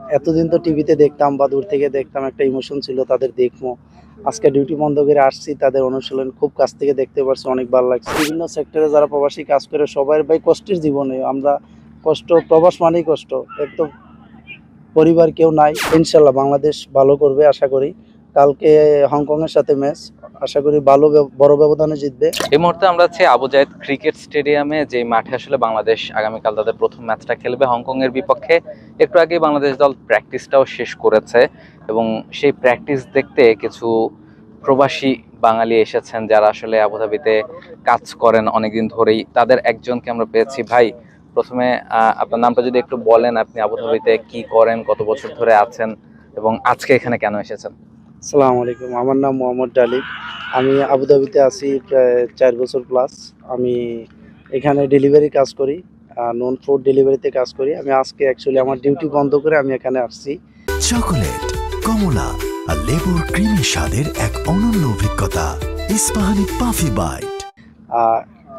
এতদিন তো টিভিতে দেখতাম বা দূর থেকে দেখতাম, একটা ইমোশন ছিল তাদের দেখবো। আজকে ডিউটি বন্ধ করে আসছি, তাদের অনুশীলন খুব কাছ থেকে দেখতে পারছি, অনেক ভালো লাগছে। বিভিন্ন সেক্টরে যারা প্রবাসী কাজ করে সবার ভাই কষ্টের জীবনে আমরা কষ্ট, প্রবাস মানেই কষ্ট। এক তো পরিবার কেউ নাই। ইনশাল্লাহ বাংলাদেশ ভালো করবে আশা করি। কালকে হংকংয়ের সাথে ম্যাচ, আশা করি ভালো বড় ব্যবধানে জিতবে। এই মুহূর্তে আমরা আছি আবু জায়েদ ক্রিকেট স্টেডিয়ামে, যে মাঠে আসলে বাংলাদেশ আগামীকাল তাদের প্রথম ম্যাচটা খেলবে হংকং এর বিপক্ষে। একটু আগে বাংলাদেশ দল প্র্যাকটিসটাও শেষ করেছে এবং সেই প্র্যাকটিস দেখতে কিছু প্রবাসী বাঙালি এসেছেন যারা আসলে আবুধাবিতে কাজ করেন অনেকদিন ধরেই। তাদের একজনকে আমরা পেয়েছি। ভাই, প্রথমে আপনার নামটা যদি একটু বলেন, আপনি আবুধাবিতে কি করেন, কত বছর ধরে আছেন এবং আজকে এখানে কেন এসেছেন? আসসালামু আলাইকুম, আমার নাম মোহাম্মদ ডালিম। আমি আবুধাবিতে আছি প্রায় 4 বছর প্লাস। আমি এখানে ডেলিভারি কাজ করি, নন ফুড ডেলিভারিতে কাজ করি। আমি আজকে অ্যাকচুয়ালি আমার ডিউটি বন্ধ করে আমি এখানে আসছি। চকোলেট, কমলা আর লেবুর ক্রিমি স্বাদের এক অনন্য অভিজ্ঞতা, ইস্পাহানি পাফি বাইট।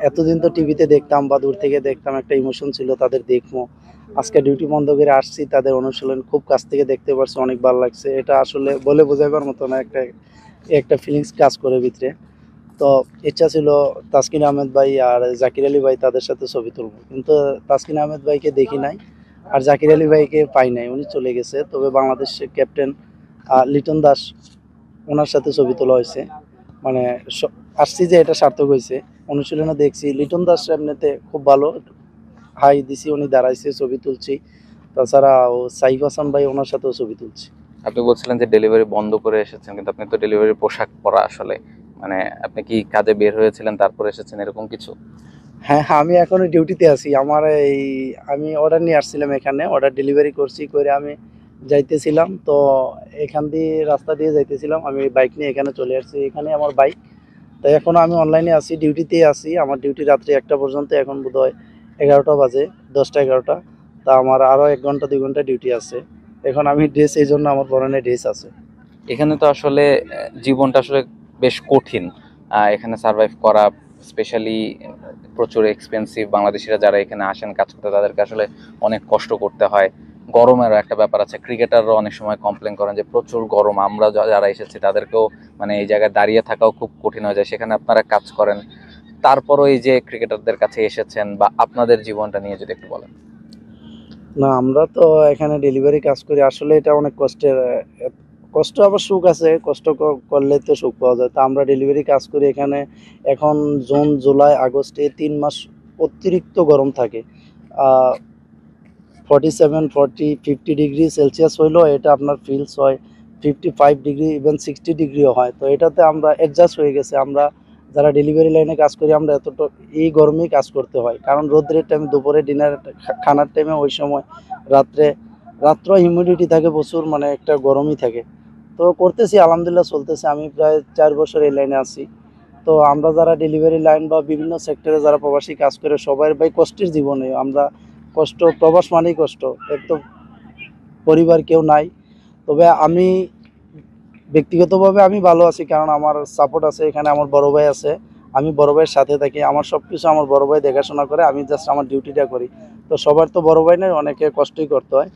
এতদিন তো টিভিতে দেখতাম বা দূর থেকে দেখতাম, একটা ইমোশন ছিল তাদের দেখবো। আজকে ডিউটি বন্ধ করে আসছি, তাদের অনুশীলন খুব কাছ থেকে দেখতে পারছি, অনেক ভালো লাগছে। এটা আসলে বলে বোঝাবার মতো না, একটা ফিলিংস কাজ করে ভিতরে। তো ইচ্ছা ছিল তাসকিন আহমেদ ভাই আর জাকির আলী ভাই তাদের সাথে ছবি তুলবো, কিন্তু তাসকিন আহমেদ ভাইকে দেখি নাই আর জাকির আলী ভাইকে পাই নাই, উনি চলে গেছে। তবে বাংলাদেশের ক্যাপ্টেন লিটন দাস, ওনার সাথে ছবি তোলা হয়েছে। মানে আসছি যে এটা সার্থক হয়েছে। অনুশীলনে দেখছি লিটন দাস এমনিতে খুব ভালো, হাই দিছি, উনি দাঁড়াইছে, ছবি তুলছি। তাছাড়া ও সাইফ হাসান ভাই, ওনার সাথেও ছবি তুলছি। আপনি বলছিলেন যে ডেলিভারি বন্ধ করে এসেছেন, কিন্তু আপনি তো ডেলিভারি পোশাক পরা আসলে, মানে আপনি কি কাজে বের হয়েছিলেন তারপর এসেছেন এরকম কিছু? হ্যাঁ হ্যাঁ, আমি এখনো ডিউটিতে আছি। আমার আমি অর্ডার নিয়ে আসছিলাম, এখানে অর্ডার ডেলিভারি করছি করে আমি যাইতেছিলাম। তো এখান দিয়ে রাস্তা দিয়ে যাইতেছিলাম, আমি বাইক নিয়ে এখানে চলে আসছি। এখানে আমার বাইক। তো এখনো আমি অনলাইনে আছি, ডিউটিতেই আছি। আমার ডিউটি রাত্রি 1টা পর্যন্ত, এখন বোধহয় 11টা বাজে, 10টা 11টা। তা আমার আরও 1 ঘন্টা 2 ঘন্টা ডিউটি আছে। এখন আমি ড্রেস, এই জন্য আমার পরনে ড্রেস আছে। এখানে তো আসলে জীবনটা আসলে বেশ কঠিন, এখানে সার্ভাইভ করা, স্পেশালি প্রচুর এক্সপেন্সিভ। বাংলাদেশিরা যারা এখানে আসেন কাজ করতে তাদেরকে আসলে অনেক কষ্ট করতে হয়। গরমেরও একটা ব্যাপার আছে, ক্রিকেটাররা অনেক সময় কমপ্লেন করেন যে প্রচুর গরম। আমরা যারা এসেছি তাদেরকেও মানে এই জায়গায় দাঁড়িয়ে থাকাও খুব কঠিন হয়ে যায়, সেখানে আপনারা কাজ করেন। তারপরও এই যে ক্রিকেটারদের কাছে এসেছেন, বা আপনাদের জীবনটা নিয়ে যদি একটু বলেন। না, আমরা তো এখানে ডেলিভারি কাজ করি, আসলে এটা অনেক কষ্টের। কষ্ট আবার সুখ আছে, কষ্ট করলে তো সুখ পাওয়া যায়। তা আমরা ডেলিভারি কাজ করি এখানে। এখন জুন জুলাই আগস্টে 3 মাস অতিরিক্ত গরম থাকে। 47, 40, 50 ডিগ্রি সেলসিয়াস হইলেও এটা আপনার ফিলস হয় 55 ডিগ্রি, ইভেন 60 ডিগ্রিও হয়। তো এটাতে আমরা অ্যাডজাস্ট হয়ে গেছে। আমরা যারা ডেলিভারি লাইনে কাজ করি, আমরা এতটা এই গরমেই কাজ করতে হয়, কারণ রোদ্রের টাইমে, দুপুরে ডিনার খানার টাইমে, ওই সময় রাত্রে রাত্র হিউমিডিটি থাকে প্রচুর, মানে একটা গরমই থাকে। তো করতেছি, আলহামদুলিল্লাহ চলতেছে। আমি প্রায় 4 বছর এই লাইনে আছি। তো আমরা যারা ডেলিভারি লাইন বা বিভিন্ন সেক্টরে যারা প্রবাসী কাজ করে সবার ভাই কষ্টের জীবনে আমরা কষ্ট, প্রবাস মানেই কষ্ট। এক তো পরিবার কেউ নাই। তবে আমি ব্যক্তিগতভাবে আমি ভালো আছি, কারণ আমার সাপোর্ট আছে এখানে, আমার বড় ভাই আছে। আমি বড় ভাইয়ের সাথে থাকি, আমার সব কিছু আমার বড় ভাই দেখাশোনা করে, আমি জাস্ট আমার ডিউটিটা করি। তো সবার তো বড় ভাই নয়, অনেকে কষ্টই করতে হয়।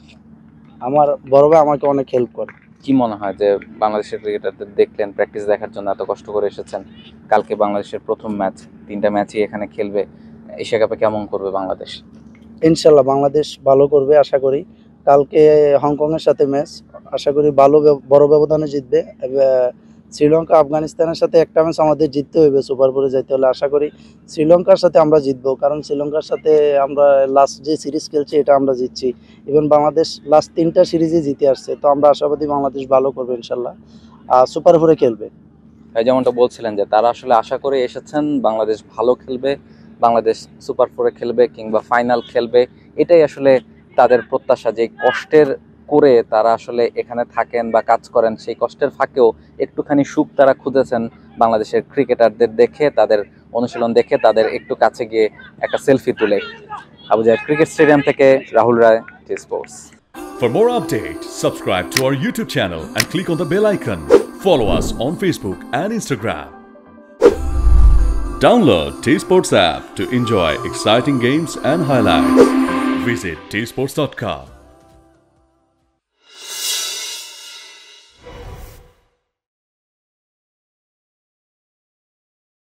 আমার বড় ভাই আমাকে অনেক হেল্প করে। কি মনে হয় যে বাংলাদেশের ক্রিকেটারদের দেখলেন, প্র্যাকটিস দেখার জন্য এত কষ্ট করে এসেছেন, কালকে বাংলাদেশের প্রথম ম্যাচ, 3টা ম্যাচই এখানে খেলবে, এশিয়া কাপে কেমন করবে বাংলাদেশ? ইনশাল্লাহ বাংলাদেশ ভালো করবে আশা করি। কালকে হংকংয়ের সাথে ম্যাচ, আশা করি ভালো বড় ব্যবধানে জিতবে। শ্রীলঙ্কা আফগানিস্তানের সাথে একটা ম্যাচ আমাদের জিততে হইবে সুপার ফোরে যাইতে হলে। আশা করি শ্রীলঙ্কার সাথে আমরা জিতবো, কারণ শ্রীলঙ্কার সাথে আমরা লাস্ট যে সিরিজ খেলছি এটা আমরা জিতছি। ইভেন বাংলাদেশ লাস্ট 3টা সিরিজে জিতে আসছে। তো আমরা আশাবাদী বাংলাদেশ ভালো করবে ইনশাল্লাহ, সুপার ফোরে খেলবে। যেমনটা বলছিলেন যে তারা আসলে আশা করে এসেছেন বাংলাদেশ ভালো খেলবে, বাংলাদেশ সুপার ফোরে খেলবে কিংবা ফাইনাল খেলবে। এটাই আসলে তাদের প্রত্যাশা, যে কষ্টের করে তারা আসলে এখানে থাকেন বা কাজ করেন, সেই কষ্টের ফাঁকেও একটুখানি সুখ তারা খুঁজেছেন বাংলাদেশের ক্রিকেটারদের দেখে, তাদের অনুশীলন দেখে, তাদের একটু কাছে গিয়ে একটা সেলফি তুলে। আবু জায়েদ ক্রিকেট স্টেডিয়াম থেকে রাহুল রায়, T Sports. For more updates, subscribe to our YouTube channel and click on the bell icon. Follow us on Facebook and Instagram. Download T Sports app to enjoy exciting games and highlights. Visit tsports.com.